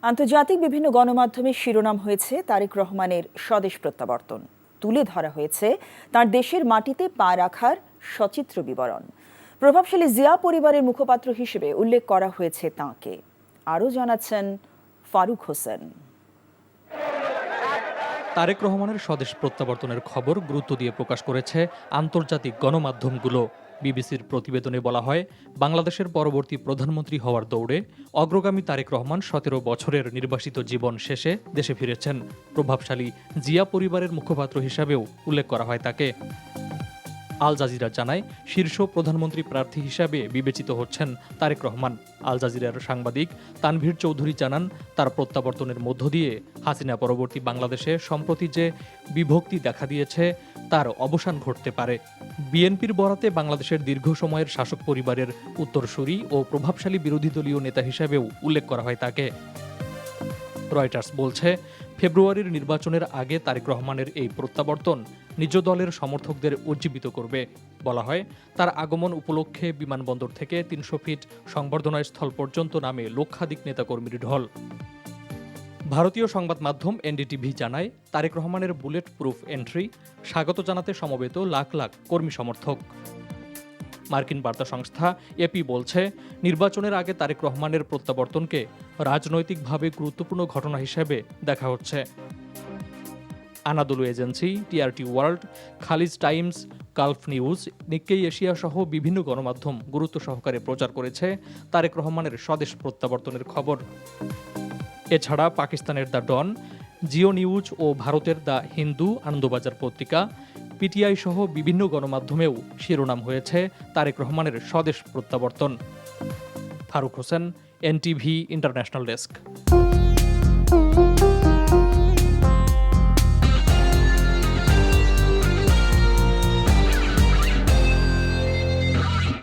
আন্তর্জাতিক বিভিন্ন গণমাধ্যমের শিরোনাম হয়েছে তারেক রহমানের স্বদেশ প্রত্যাবর্তন। তুলে ধরা হয়েছে তার দেশের মাটিতে পা রাখার সচিত্র বিবরণ। প্রভাবশালী জিয়া পরিবারের মুখপাত্র হিসেবে উল্লেখ করা হয়েছে তাঁকে। আরও জানাচ্ছেন ফারুক হোসেন। তারেক রহমানের স্বদেশ প্রত্যাবর্তনের খবর গুরুত্ব দিয়ে প্রকাশ করেছে আন্তর্জাতিক গণমাধ্যমগুলো। বিবিসির প্রতিবেদনে বলা হয়, বাংলাদেশের পরবর্তী প্রধানমন্ত্রী হওয়ার দৌড়ে অগ্রগামী তারেক রহমান 17 বছরের নির্বাসিত জীবন শেষে দেশে ফিরেছেন। প্রভাবশালী জিয়া পরিবারের মুখপাত্র হিসাবেও উল্লেখ করা হয় তাকে। আল জাজিরা জানায়, শীর্ষ প্রধানমন্ত্রী প্রার্থী হিসাবে বিবেচিত হচ্ছেন তারেক রহমান। আল জাজিরার সাংবাদিক তানভীর চৌধুরী জানান, তার প্রত্যাবর্তনের মধ্য দিয়ে হাসিনা পরবর্তী বাংলাদেশে সম্প্রতি যে বিভক্তি দেখা দিয়েছে তার অবসান ঘটতে পারে। বিএনপির বরাতে বাংলাদেশের দীর্ঘ সময়ের শাসক পরিবারের উত্তরসূরি ও প্রভাবশালী বিরোধী দলীয় নেতা হিসাবেও উল্লেখ করা হয় তাকে। রয়টার্স বলছে, ফেব্রুয়ারির নির্বাচনের আগে তারেক রহমানের এই প্রত্যাবর্তন নিজ দলের সমর্থকদের উজ্জীবিত করবে। বলা হয়, তার আগমন উপলক্ষে বিমানবন্দর থেকে 300 ফিট সংবর্ধনা স্থল পর্যন্ত নামে লক্ষাধিক নেতাকর্মীর ঢল। ভারতীয় সংবাদ মাধ্যম এনডিটিভি জানায়, তারেক রহমানের বুলেট প্রুফ এন্ট্রি স্বাগত জানাতে সমবেত লাখ লাখ কর্মী সমর্থক। মার্কিন বার্তা সংস্থা এপি বলছে, নির্বাচনের আগে তারেক রহমানের প্রত্যাবর্তনকে রাজনৈতিকভাবে গুরুত্বপূর্ণ ঘটনা হিসেবে দেখা হচ্ছে। Anadolu agency, TRT world, Khaleej Times, Gulf news, Nikkei Asia সহ বিভিন্ন গণমাধ্যম গুরুত্ব সহকারে প্রচার করেছে তারেক রহমানের স্বদেশ প্রত্যাবর্তনের খবর। এছাড়া পাকিস্তানের দ্য ডন, জিও নিউজ ও ভারতের দ্য হিন্দু, আনন্দবাজার পত্রিকা, পিটিআই সহ বিভিন্ন গণমাধ্যমেও শিরোনাম হয়েছে তারেক রহমানের স্বদেশ প্রত্যাবর্তন। Faruk Hossain, NTV international desk.